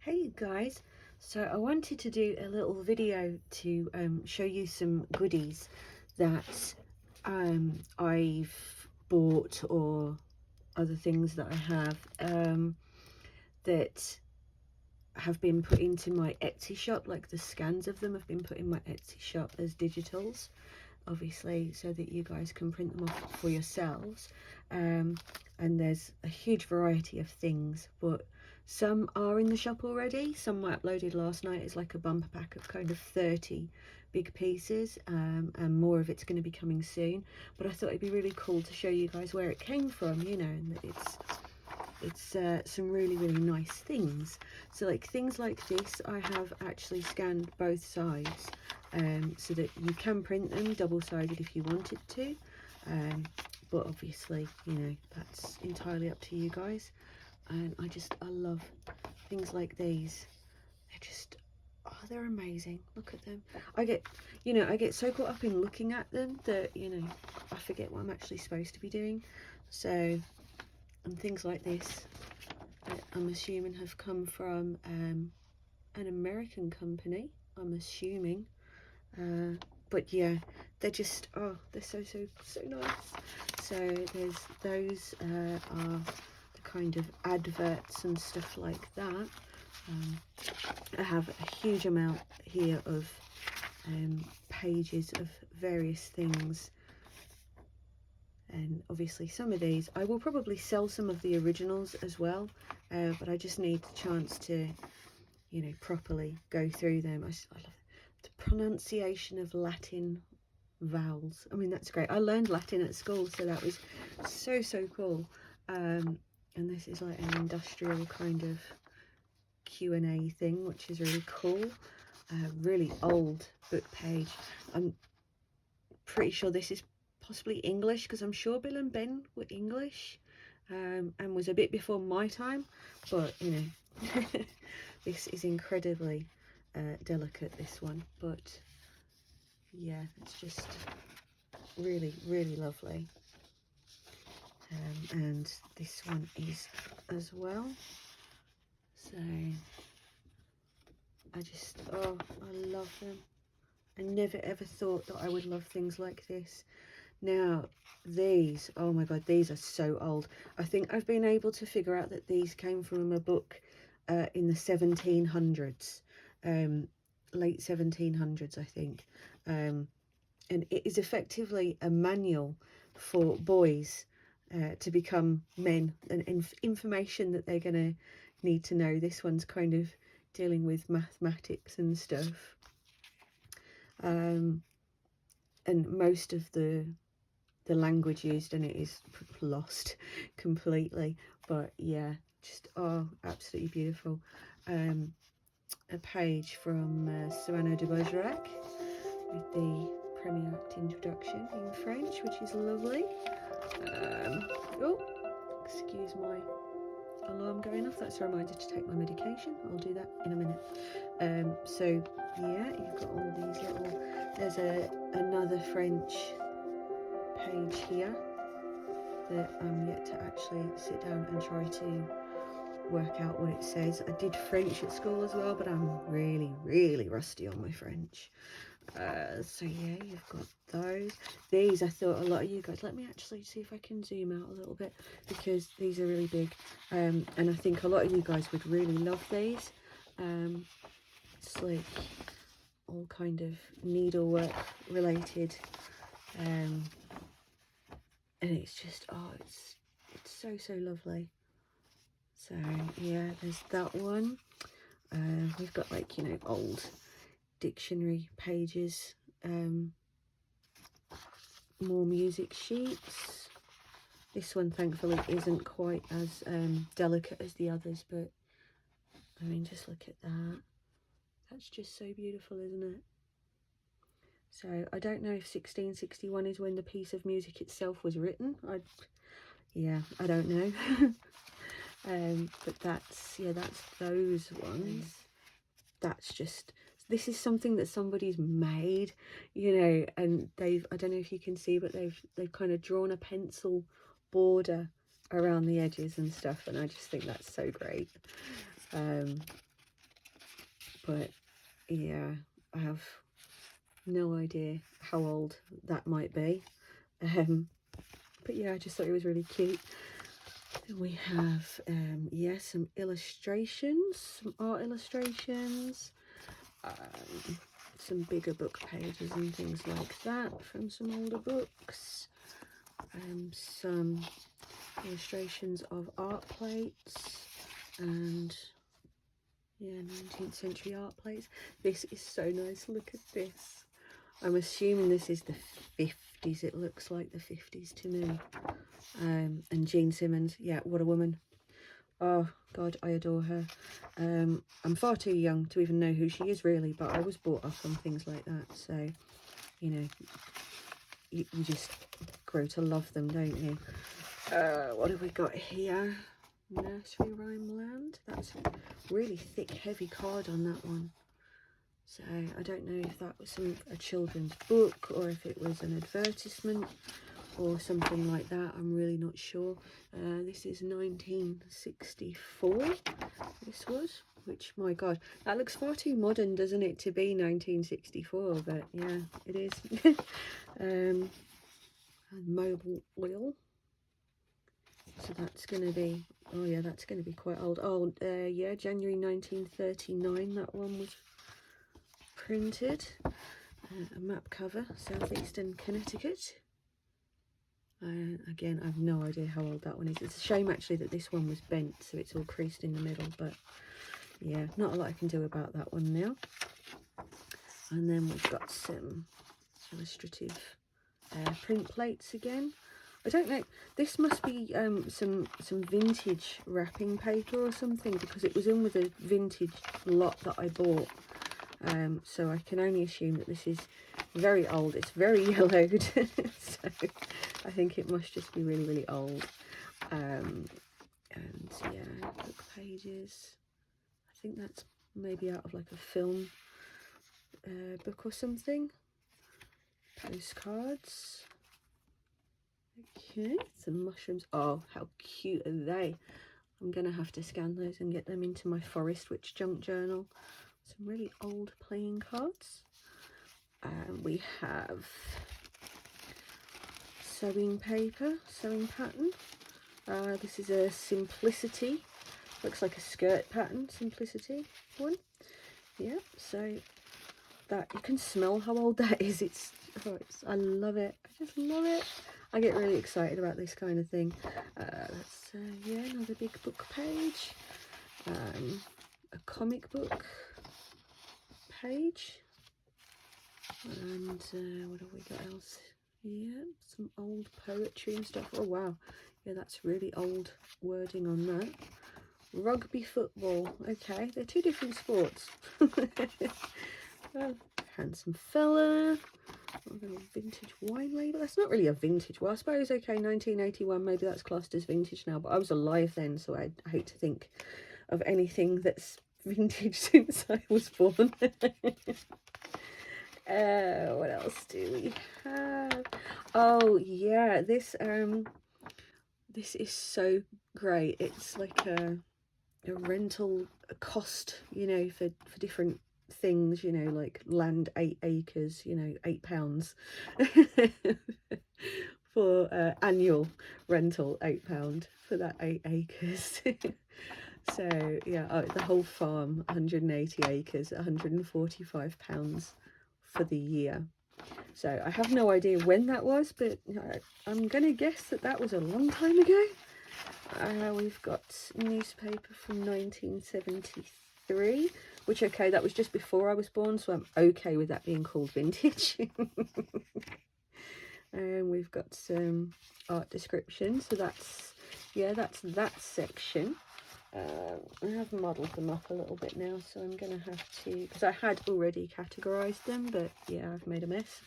Hey you guys, so I wanted to do a little video to show you some goodies that I've bought, or other things that I have that have been put into my Etsy shop. Like the scans of them have been put in my Etsy shop as digitals, obviously, so that you guys can print them off for yourselves. And there's a huge variety of things, but some are in the shop already. Some I uploaded last night as like a bumper pack of kind of 30 big pieces, and more of it's going to be coming soon. But I thought it'd be really cool to show you guys where it came from, you know, and that it's some really nice things. So like things like this, I have actually scanned both sides, so that you can print them double-sided if you wanted to, but obviously, you know, that's entirely up to you guys. And I love things like these. They're just, oh, they're amazing. Look at them. I get so caught up in looking at them that, you know, I forget what I'm actually supposed to be doing. So, and things like this that I'm assuming have come from an American company, I'm assuming. But yeah, they're just, oh, they're so nice. So there's those are the kind of adverts and stuff like that. I have a huge amount here of pages of various things, and obviously some of these I will probably sell some of the originals as well, but I just need the chance to, you know, properly go through them. I love the pronunciation of Latin vowels. I mean, that's great. I learned Latin at school, so that was so cool. And this is like an industrial kind of Q&A thing, which is really cool. Really old book page. I'm pretty sure this is possibly English, because I'm sure Bill and Ben were English, and was a bit before my time, but you know, this is incredibly delicate, this one, but yeah, it's just really lovely. And this one is as well. So I love them. I never ever thought that I would love things like this. Now these, oh my god, these are so old. I think I've been able to figure out that these came from a book in the 1700s, late 1700s, I think. And it is effectively a manual for boys to become men, and information that they're going to need to know. This one's kind of dealing with mathematics and stuff, and most of the language used in it is lost completely, but yeah, just, oh, absolutely beautiful. A page from Cyrano de Bergerac with the Premier Act introduction in French, which is lovely. Oh, excuse my alarm going off. That's a reminder to take my medication. I'll do that in a minute. So yeah, you've got all these little, there's another French page here that I'm yet to actually sit down and try to work out what it says. I did French at school as well, but I'm really rusty on my French. So yeah, you've got those. These, I thought a lot of you guys, let me actually see if I can zoom out a little bit, because these are really big, and I think a lot of you guys would really love these. It's like all kind of needlework related, and it's just, oh, it's so lovely. So yeah, there's that one. We've got, like, you know, old dictionary pages, more music sheets. This one thankfully isn't quite as delicate as the others, but I mean, just look at that. That's just so beautiful, isn't it? So I don't know if 1661 is when the piece of music itself was written. Yeah, I don't know. But that's, yeah, that's those ones. That's just, this is something that somebody's made, you know, and they've, I don't know if you can see, but they've kind of drawn a pencil border around the edges and stuff, and I just think that's so great. But yeah, I have no idea how old that might be. But yeah, I just thought it was really cute. Then we have yeah, some illustrations, some art illustrations, some bigger book pages and things like that from some older books, some illustrations of art plates, and yeah, 19th century art plates. This is so nice. Look at this. I'm assuming this is the 50s. It looks like the 50s to me. And Jean Simmons, yeah, what a woman. Oh God, I adore her. I'm far too young to even know who she is really, but I was brought up on things like that, so you know, you just grow to love them, don't you? What have we got here? Nursery Rhyme Land. That's a really thick, heavy card on that one. So I don't know if that was a children's book or if it was an advertisement or something like that. I'm really not sure. This is 1964. This was, which, my God, that looks far too modern, doesn't it, to be 1964? But yeah, it is. And mobile oil. So that's going to be, oh yeah, that's going to be quite old. Oh, yeah, January 1939, that one was printed. A map cover, southeastern Connecticut. Again, I have no idea how old that one is. It's a shame actually that this one was bent, so it's all creased in the middle, but yeah, not a lot I can do about that one now. And then we've got some illustrative print plates again. I don't know, this must be some vintage wrapping paper or something, because it was in with a vintage lot that I bought. So I can only assume that this is very old. It's very yellowed, so I think it must just be really, really old. And yeah, book pages. I think that's maybe out of like a film book or something. Postcards. Okay, some mushrooms. Oh, how cute are they? I'm gonna have to scan those and get them into my Forest Witch junk journal. Some really old playing cards. We have sewing paper, sewing pattern. This is a Simplicity. Looks like a skirt pattern, Simplicity one. Yeah, so that, you can smell how old that is. I love it. I just love it. I get really excited about this kind of thing. That's yeah, another big book page. A comic book page. And what have we got else? Yeah, some old poetry and stuff. Oh wow, yeah, that's really old wording on that. Rugby football. Okay, they're two different sports. Well, handsome fella. A vintage wine label. That's not really a vintage. Well, I suppose, okay, 1981, maybe that's classed as vintage now, but I was alive then, so I hate to think of anything that's vintage since I was born. What else do we have? Oh yeah, this is so great. It's like a rental cost, you know, for different things, you know, like land 8 acres, you know, £8 for annual rental, £8 for that 8 acres. So yeah, oh, the whole farm, 180 acres, £145 for the year. So I have no idea when that was, but I'm gonna guess that that was a long time ago. We've got newspaper from 1973, which, okay, that was just before I was born, so I'm okay with that being called vintage. And we've got some art description, so that's, yeah, that's that section. I have modelled them up a little bit now, so I'm going to have to, because I had already categorised them, but yeah, I've made a mess.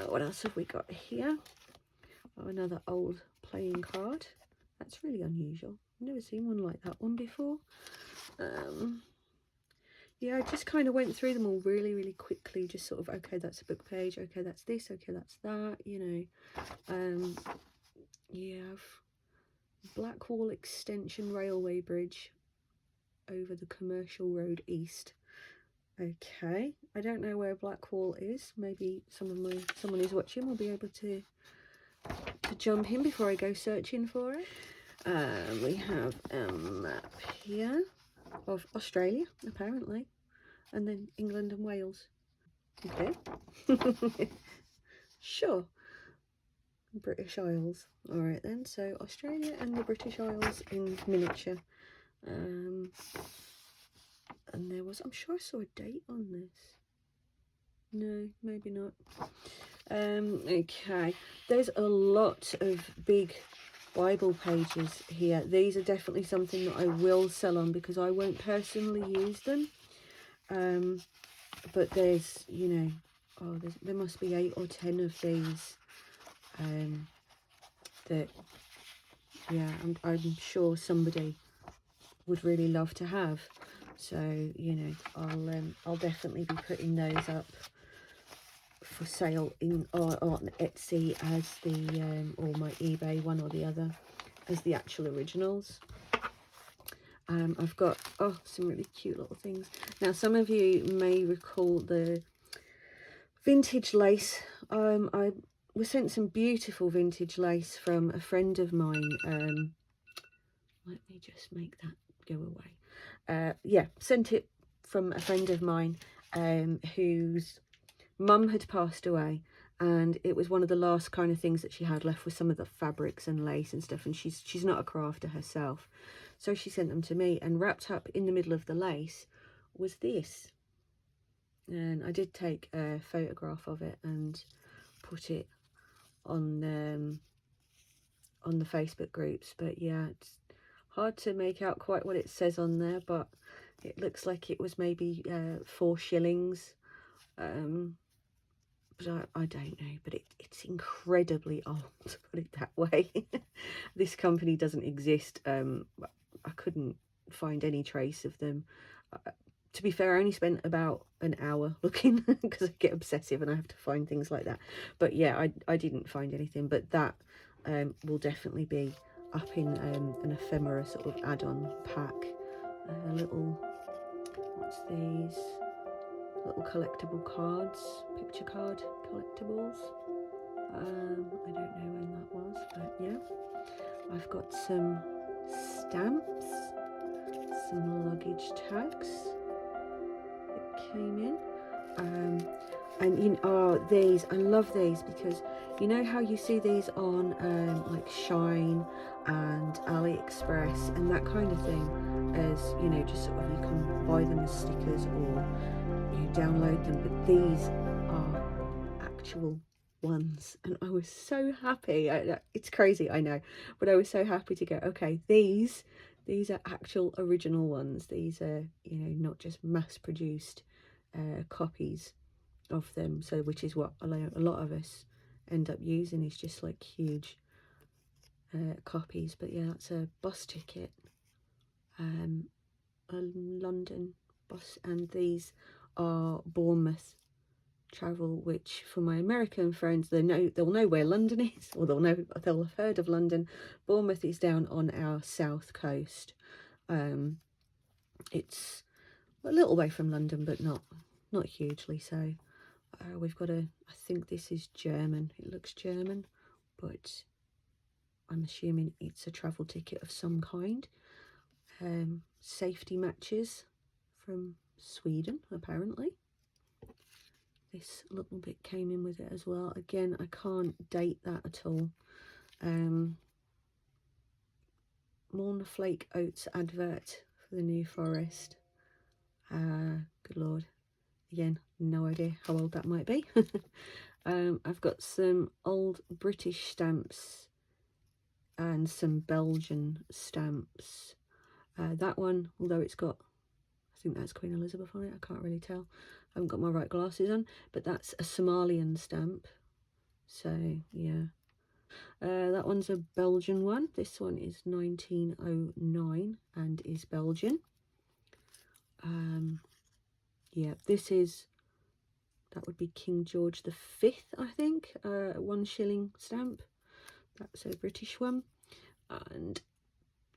What else have we got here? Oh, another old playing card. That's really unusual. I've never seen one like that one before. Yeah, I just kind of went through them all really, really quickly, just sort of, okay, that's a book page, okay, that's this, okay, that's that, you know. Yeah, I've Blackwall Extension Railway Bridge over the Commercial Road East. Okay, I don't know where Blackwall is. Maybe someone who's watching will be able to jump in before I go searching for it. We have a map here of Australia, apparently, and then England and Wales. Okay. Sure. British Isles. Alright then, so Australia and the British Isles in miniature. And there was, I'm sure I saw a date on this. No, maybe not. Okay, there's a lot of big Bible pages here. These are definitely something that I will sell on because I won't personally use them. But there's, you know, there must be 8 or 10 of these that, yeah, I'm sure somebody would really love to have. So, you know, I'll definitely be putting those up for sale on Etsy as the or my eBay, one or the other, as the actual originals. I've got some really cute little things. Now, some of you may recall the vintage lace. I was sent some beautiful vintage lace from a friend of mine. Let me just make that go away. Yeah, sent it from a friend of mine whose mum had passed away, and it was one of the last kind of things that she had left with some of the fabrics and lace and stuff, and she's not a crafter herself, so she sent them to me, and wrapped up in the middle of the lace was this. And I did take a photograph of it and put it on the Facebook groups, but yeah, it's hard to make out quite what it says on there, but it looks like it was maybe 4 shillings. But I don't know, but it's incredibly old, to put it that way. This company doesn't exist. I couldn't find any trace of them. To be fair, I only spent about an hour looking because I get obsessive and I have to find things like that. But yeah, I didn't find anything, but that will definitely be up in an ephemera sort of add-on pack. A little, what's these? Little collectible cards, picture card collectibles. I don't know when that was, but yeah. I've got some stamps, some luggage tags that came in. And you know, these, I love these because you know how you see these on like Shine and AliExpress and that kind of thing, as you know, just sort of you can buy them as stickers or you download them, but these are actual ones, and I was so happy. It's crazy, I know, but I was so happy to go, okay, these are actual original ones. These are, you know, not just mass produced copies of them, so which is what a lot of us end up using, is just like huge copies. But yeah, that's a bus ticket, a London bus, and these are Bournemouth travel, which for my American friends, they'll know where London is, or they'll have heard of London. Bournemouth is down on our south coast. It's a little way from London, but not hugely so. We've got I think this is German. It looks German, but I'm assuming it's a travel ticket of some kind. Safety matches from Sweden, apparently. This little bit came in with it as well. Again, I can't date that at all. Mornflake Oats advert for the New Forest. Good Lord. Again, no idea how old that might be. I've got some old British stamps and some Belgian stamps. That one, although it's got, I think that's Queen Elizabeth on it, I can't really tell. I haven't got my right glasses on, but that's a Somalian stamp. So, yeah. That one's a Belgian one. This one is 1909 and is Belgian. Yeah, this is, that would be King George V, I think. 1 shilling stamp. That's a British one. and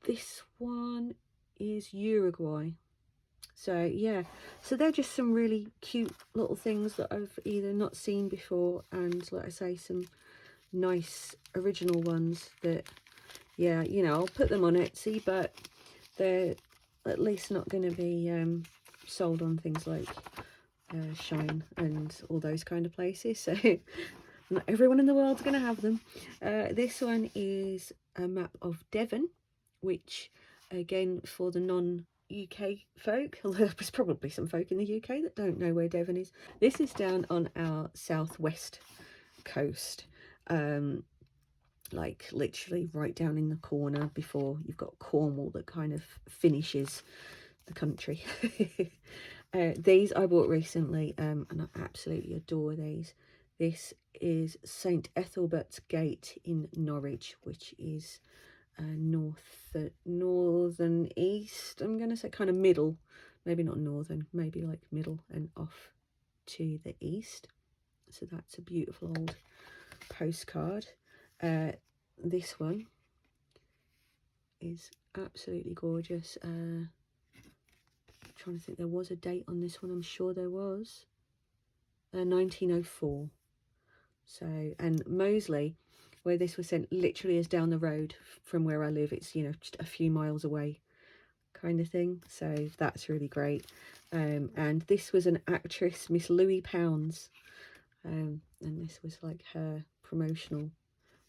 this one is Uruguay. So yeah, so they're just some really cute little things that I've either not seen before, and like I say, some nice original ones that, yeah, you know, I'll put them on Etsy, but they're at least not going to be sold on things like Shine and all those kind of places. So not everyone in the world's going to have them. This one is a map of Devon, which again, for the non-UK folk, although there's probably some folk in the UK that don't know where Devon is. This is down on our southwest coast, like literally right down in the corner before you've got Cornwall that kind of finishes the country. These I bought recently, and I absolutely adore these. This is St Ethelbert's Gate in Norwich, which is northern east, I'm gonna say, kind of middle, maybe not northern, maybe like middle and off to the east. So that's a beautiful old postcard. This one is absolutely gorgeous. Trying to think, there was a date on this one, I'm sure there was. 1904. So, and Moseley, where this was sent, literally is down the road from where I live. It's, you know, just a few miles away kind of thing. So that's really great. And this was an actress, Miss Louis Pounds, and this was like her promotional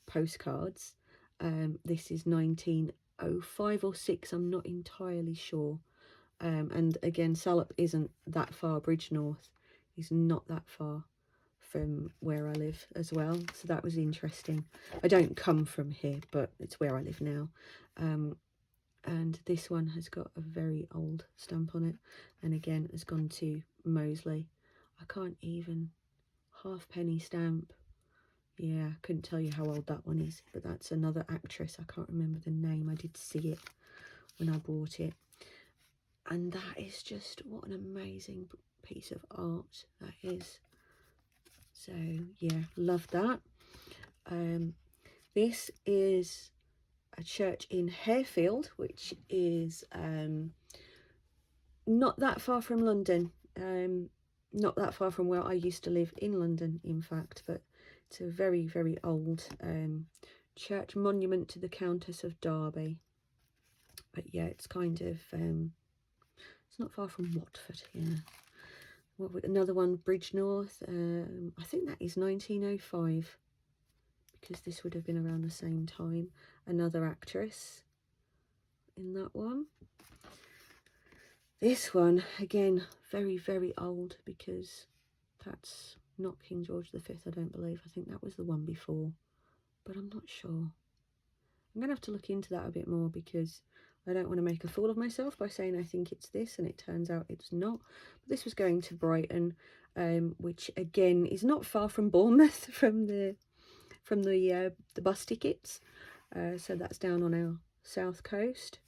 postcards. This is 1905 or 6, I'm not entirely sure. And again, Salop isn't that far. Bridgnorth is not that far from where I live as well, so that was interesting. I don't come from here, but it's where I live now. And this one has got a very old stamp on it, and again has gone to Moseley. I can't even, halfpenny stamp. Yeah, I couldn't tell you how old that one is, but that's another actress. I can't remember the name. I did see it when I bought it. And that is just, what an amazing piece of art that is. So yeah, love that. This is a church in Harefield, which is not that far from London, not that far from where I used to live in London, in fact, but it's a very, very old church monument to the Countess of Derby. But yeah, it's kind of it's not far from Watford. Yeah. Another one, Bridgnorth. I think that is 1905, because this would have been around the same time. Another actress in that one. This one, again, very, very old, because that's not King George V, I don't believe. I think that was the one before, but I'm not sure. I'm going to have to look into that a bit more, because I don't want to make a fool of myself by saying I think it's this and it turns out it's not. But this was going to Brighton, which again is not far from Bournemouth from the bus tickets. So that's down on our south coast.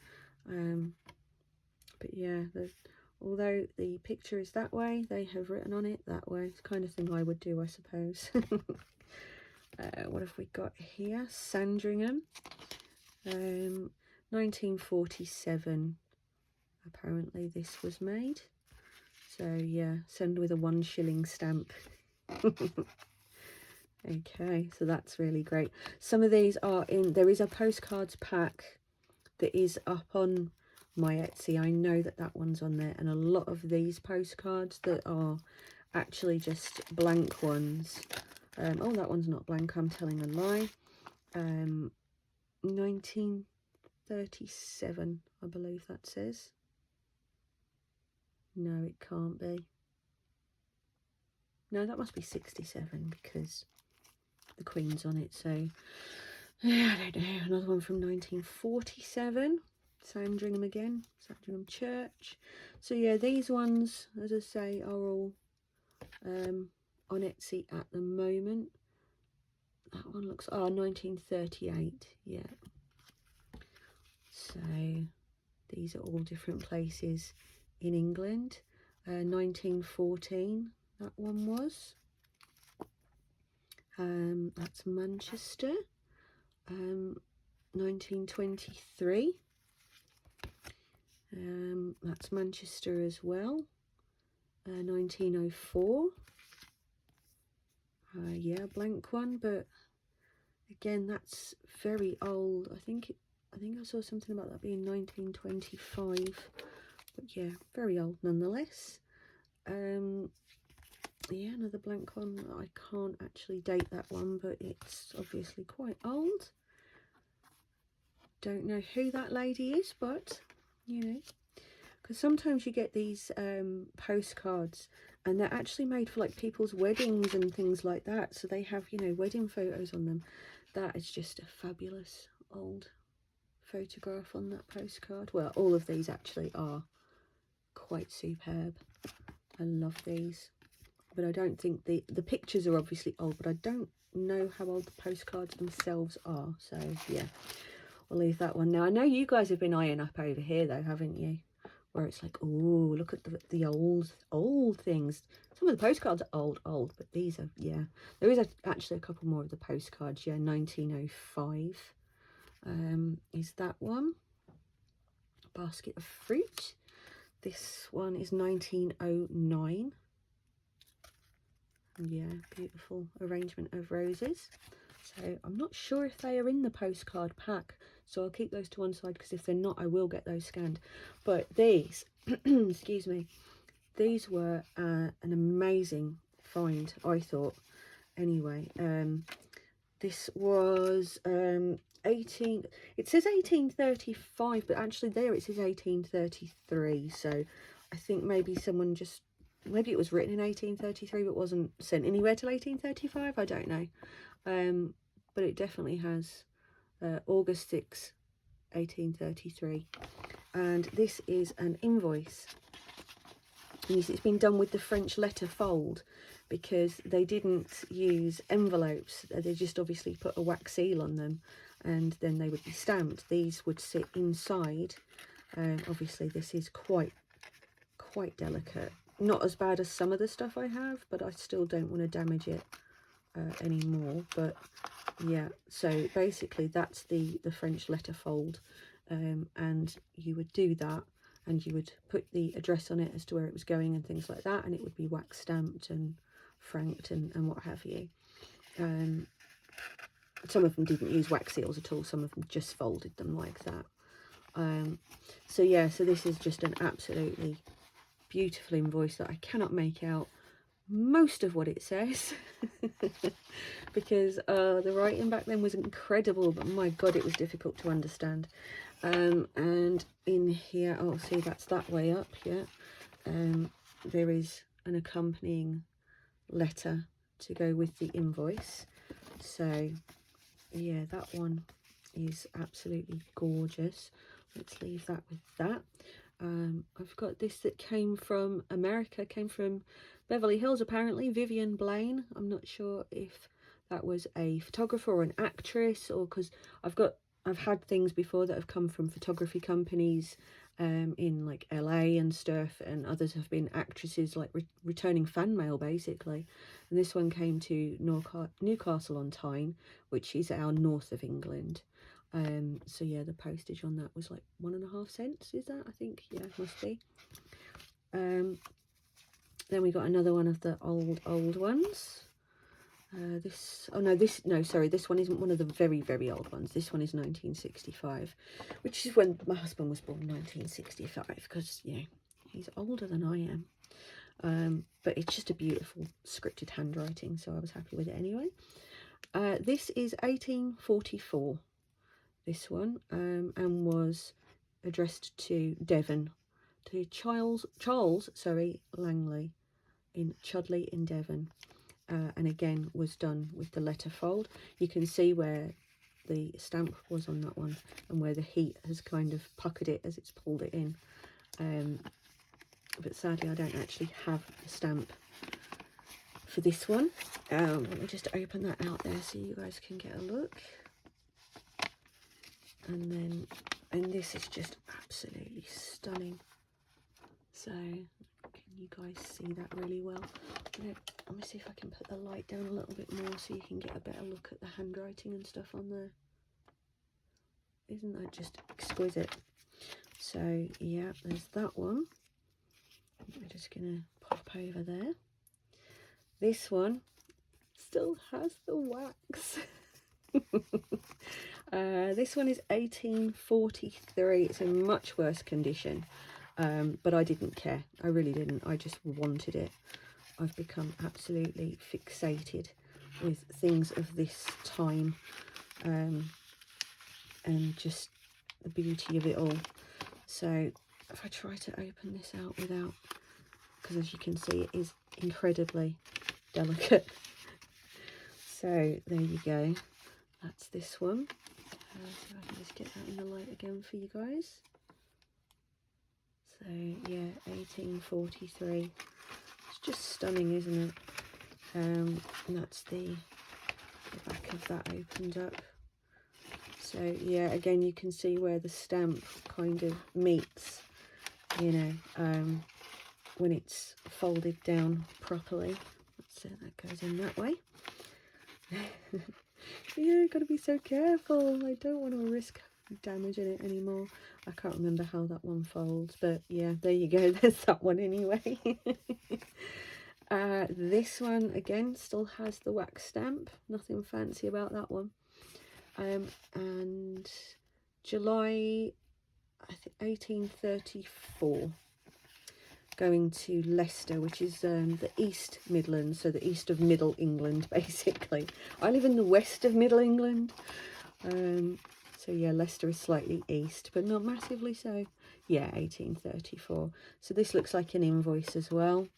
But yeah, although the picture is that way, they have written on it that way. It's the kind of thing I would do, I suppose. What have we got here? Sandringham. 1947, apparently this was made. So yeah, send with a 1 shilling stamp. Okay, so that's really great. Some of these are in, there is a postcards pack that is up on my Etsy. I know that that one's on there, and a lot of these postcards that are actually just blank ones. Oh, that one's not blank, I'm telling a lie. 1937, I believe that says. No, it can't be. No, that must be 67, because the Queen's on it. So I don't know. Another one from 1947. Sandringham again. Sandringham Church. So yeah, these ones, as I say, are all on Etsy at the moment. That one looks, 1938. Yeah. So these are all different places in England. 1914, that one was. That's Manchester. 1923. That's Manchester as well. 1904. Yeah, blank one, but again, that's very old. I think I saw something about that being 1925, but yeah, very old nonetheless. Yeah, another blank one. I can't actually date that one, but it's obviously quite old. Don't know who that lady is, but you know, because sometimes you get these postcards and they're actually made for like people's weddings and things like that, so they have, you know, wedding photos on them. That is just a fabulous old photograph on that postcard. Well, all of these actually are quite superb. I love these, but I don't think the pictures are obviously old, but I don't know how old the postcards themselves are. So yeah, we'll leave that one. Now I know you guys have been eyeing up over here though, haven't you? Where it's like, oh, look at the old things. Some of the postcards are old, but these are, yeah. There is actually a couple more of the postcards. Yeah, 1905 is that one. Basket of fruit. This one is 1909. Yeah, beautiful arrangement of roses. So I'm not sure if they are in the postcard pack, so I'll keep those to one side, because if they're not, I will get those scanned. But these, excuse me, these were an amazing find, I thought. Anyway, this was it says 1835, but actually there it says 1833. So I think maybe someone just, maybe it was written in 1833 but wasn't sent anywhere till 1835. I don't know. But it definitely has August 6, 1833. And this is an invoice. It's been done with the French letter fold, because they didn't use envelopes. They just obviously put a wax seal on them and then they would be stamped. These would sit inside. Obviously this is quite delicate. Not as bad as some of the stuff I have, but I still don't want to damage it anymore. But yeah, so basically that's the French letter fold, and you would do that, and you would put the address on it as to where it was going and things like that, and it would be wax stamped and franked and what have you. Some of them didn't use wax seals at all, some of them just folded them like that. So yeah, so this is just an absolutely beautiful invoice that I cannot make out most of what it says because the writing back then was incredible, but my god, it was difficult to understand. And in here, oh, see, that's that way up. Yeah, there is an accompanying letter to go with the invoice. So yeah, that one is absolutely gorgeous. Let's leave that with that. I've got this that came from America, came from Beverly Hills apparently, Vivian Blaine. I'm not sure if that was a photographer or an actress, or because I've had things before that have come from photography companies in like LA and stuff, and others have been actresses, like returning fan mail basically. And this one came to Newcastle on Tyne, which is our north of England. So yeah, the postage on that was like 1.5 cents, is that? I think, yeah, must be. Then we got another one of the old ones. This one isn't one of the very old ones. This one is 1965, which is when my husband was born, 1965, because yeah, he's older than I am. But it's just a beautiful scripted handwriting, so I was happy with it anyway. This is 1844, this one, and was addressed to Devon, to Charles Langley in Chudley in Devon. And again was done with the letter fold. You can see where the stamp was on that one, and where the heat has kind of puckered it as it's pulled it in. But sadly I don't actually have a stamp for this one. Let me just open that out there so you guys can get a look. And this is just absolutely stunning. So can you guys see that really well? Let me see if I can put the light down a little bit more so you can get a better look at the handwriting and stuff on there. Isn't that just exquisite? So yeah, there's that one. I'm just gonna pop over there. This one still has the wax. This one is 1843. It's in much worse condition, but I didn't care. I really didn't. I just wanted it. I've become absolutely fixated with things of this time, and just the beauty of it all. So if I try to open this out without, because as you can see it is incredibly delicate. So there you go, that's this one. So I can just get that in the light again for you guys. So yeah, 1843. It's just stunning, isn't it? And that's the back of that opened up. So yeah, again you can see where the stamp kind of meets, you know, when it's folded down properly. So that goes in that way. Yeah, gotta be so careful. I don't want to risk damaging it anymore. I can't remember how that one folds, but yeah, there you go. There's that one anyway. This one again still has the wax stamp. Nothing fancy about that one. And July, I think 1834. Going to Leicester, which is the East Midlands, so the east of Middle England, basically. I live in the west of Middle England, so yeah, Leicester is slightly east, but not massively so. Yeah, 1834. So this looks like an invoice as well,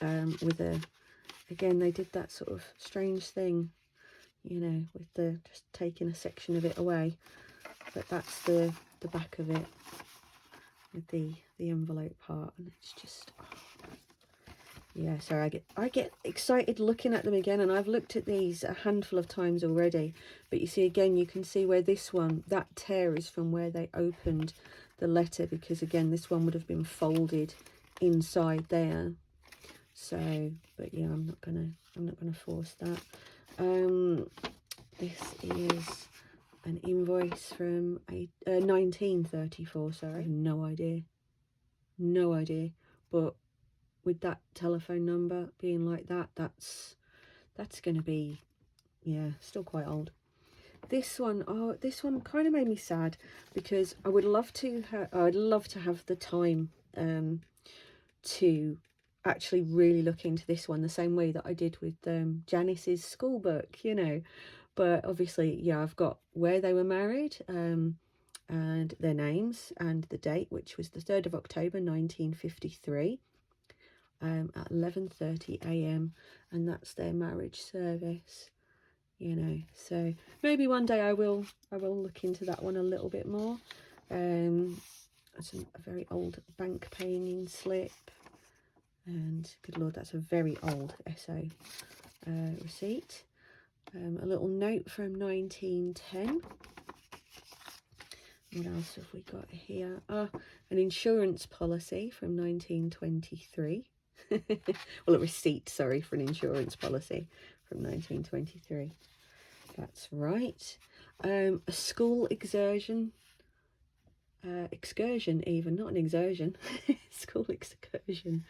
with a, again, they did that sort of strange thing, you know, with the just taking a section of it away, but that's the back of it, with the envelope part, and it's just, oh. Yeah, so I get excited looking at them again, and I've looked at these a handful of times already, but you see again, you can see where this one, that tear is from where they opened the letter, because again this one would have been folded inside there. So, but yeah, I'm not gonna force that. This is an invoice from 1934. Sorry, no idea, but with that telephone number being like that, that's going to be, yeah, still quite old. This one, oh, this one kind of made me sad, because I would love to I'd love to have the time to actually really look into this one the same way that I did with Janice's school book, you know. But obviously, yeah, I've got where they were married, and their names and the date, which was the 3rd of October 1953, at 11:30 AM, and that's their marriage service, you know. So maybe one day I will look into that one a little bit more. That's a very old bank paying slip, and good lord, that's a very old SO receipt. A little note from 1910. What else have we got here? An insurance policy from 1923. Well, a receipt, sorry, for an insurance policy from 1923. That's right. A school excursion. Excursion even, not an exertion. School excursion.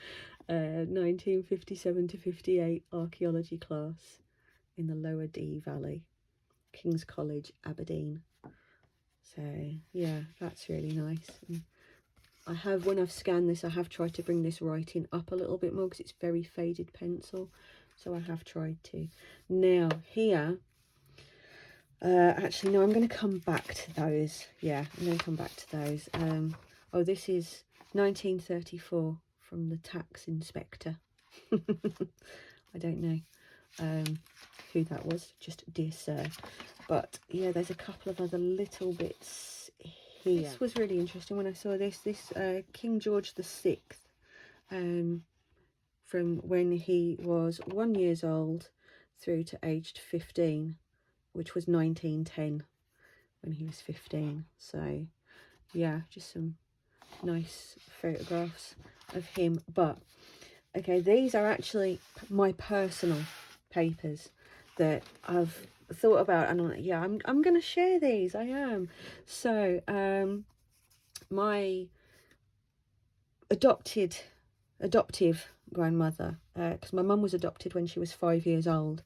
1957 to 58 archaeology class in the Lower Dee Valley, King's College, Aberdeen. So yeah, that's really nice. And I have, when I've scanned this, I have tried to bring this writing up a little bit more, because it's very faded pencil, so I have tried to. Now here, actually no, I'm going to come back to those. Yeah, I'm going to come back to those. Oh, this is 1934 from the tax inspector. I don't know who that was, just dear sir. But yeah, there's a couple of other little bits here. This was really interesting when I saw this King George VI, from when he was 1 year old through to aged 15, which was 1910 when he was 15. So yeah, just some nice photographs of him. But okay, these are actually my personal papers that I've thought about, and I'm like, yeah, I'm gonna share these. I am. So my adoptive grandmother, because my mum was adopted when she was 5 years old,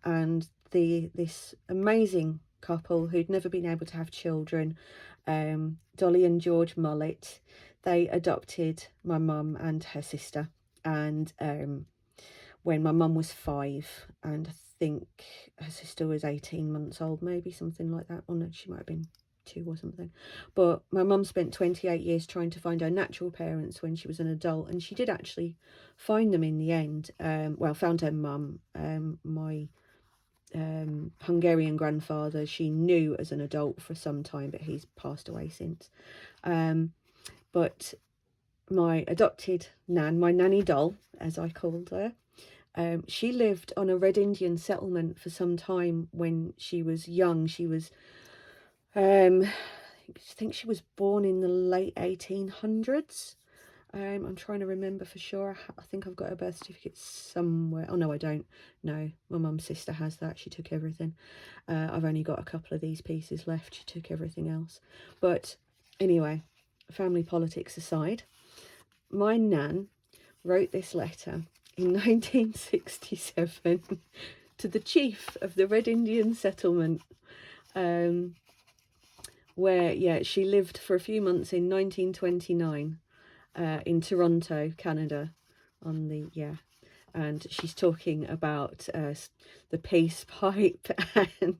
and this amazing couple who'd never been able to have children, Dolly and George Mullet, they adopted my mum and her sister. And when my mum was 5, and I think her sister was 18 months old, maybe, something like that. Or no, she might have been 2 or something. But my mum spent 28 years trying to find her natural parents when she was an adult, and she did actually find them in the end. Well, found her mum. My Hungarian grandfather, she knew as an adult for some time, but he's passed away since. But my adopted nan, my nanny doll, as I called her, she lived on a Red Indian settlement for some time when she was young. She was, I think she was born in the late 1800s. I'm trying to remember for sure. I think I've got her birth certificate somewhere. Oh, no, I don't. No, my mum's sister has that. She took everything. I've only got a couple of these pieces left. She took everything else. But anyway, family politics aside, my nan wrote this letter in 1967 to the chief of the Red Indian settlement, where, yeah, she lived for a few months in 1929 in Toronto, Canada, on the, yeah. And she's talking about the peace pipe and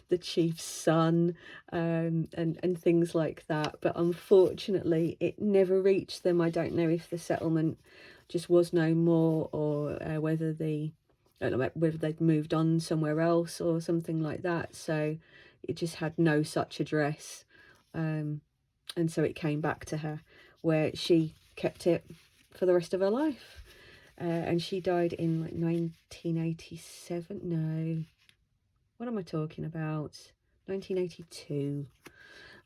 the chief's son, and things like that. But unfortunately, it never reached them. I don't know if the settlement just was no more, or whether I don't know whether they'd moved on somewhere else or something like that. So it just had no such address, and so it came back to her, where she kept it for the rest of her life. And she died in like 1987. No, what am I talking about? 1982.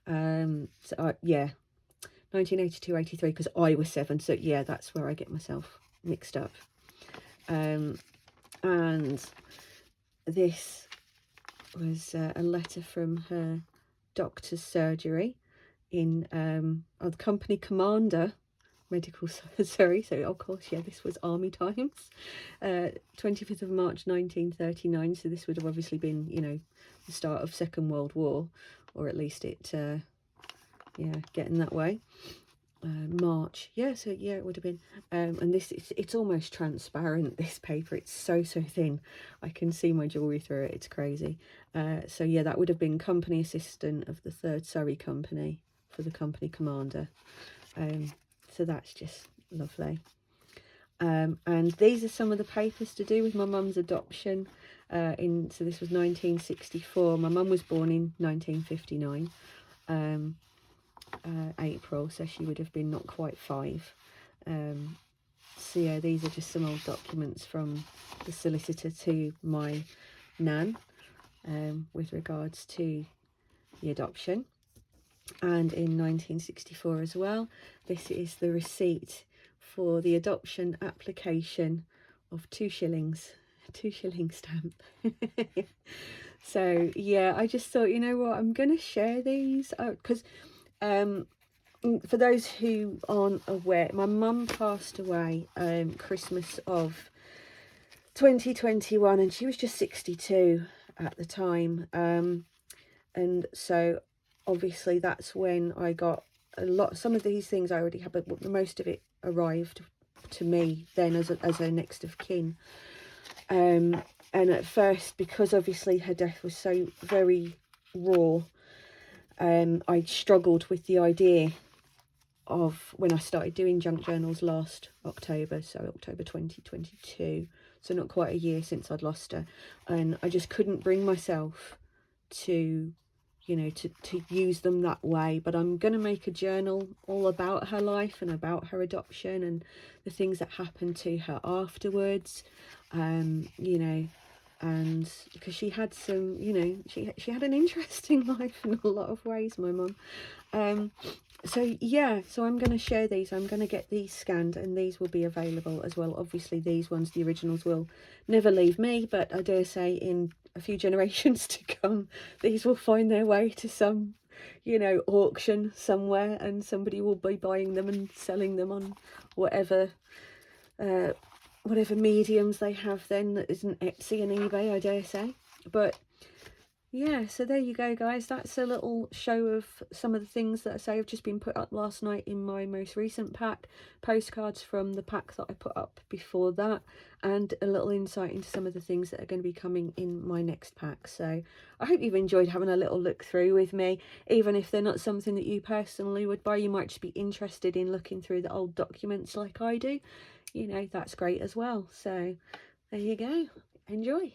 Yeah, 1982, 83, because I was 7. So yeah, that's where I get myself mixed up. And this was a letter from her doctor's surgery in the company commander, medical sorry, so of course, yeah, this was army times. 25th of March 1939, so this would have obviously been, you know, the start of Second World War, or at least it yeah, getting that way. March, yeah, so yeah, it would have been. And this, it's almost transparent, this paper. It's so thin, I can see my jewellery through it. It's crazy. So yeah, that would have been company assistant of the 3rd Surrey Company for the company commander. So that's just lovely. And these are some of the papers to do with my mum's adoption. So this was 1964. My mum was born in 1959, April, so she would have been not quite 5. So yeah, these are just some old documents from the solicitor to my nan, with regards to the adoption. And in 1964 as well, this is the receipt for the adoption application of 2 shillings, 2 shilling stamp. So yeah, I just thought, you know what, I'm gonna share these because for those who aren't aware, my mum passed away Christmas of 2021, and she was just 62 at the time. And so obviously that's when I got some of these things I already had, but most of it arrived to me then as a next of kin. And at first, because obviously her death was so very raw, I struggled with the idea of, when I started doing junk journals last October, so October 2022, so not quite a year since I'd lost her, and I just couldn't bring myself to, you know, to use them that way. But I'm going to make a journal all about her life and about her adoption and the things that happened to her afterwards, you know, and because she had some, you know, she had an interesting life in a lot of ways, my mum. So yeah, so I'm going to share these. I'm going to get these scanned, and these will be available as well. Obviously these ones, the originals, will never leave me, but I dare say in a few generations to come, these will find their way to some, you know, auction somewhere, and somebody will be buying them and selling them on whatever whatever mediums they have then that isn't Etsy and eBay, I dare say. But yeah, so there you go, guys. That's a little show of some of the things that I say have just been put up last night in my most recent pack, postcards from the pack that I put up before that, and a little insight into some of the things that are going to be coming in my next pack. So I hope you've enjoyed having a little look through with me. Even if they're not something that you personally would buy, you might just be interested in looking through the old documents like I do. You know, that's great as well. So there you go. Enjoy.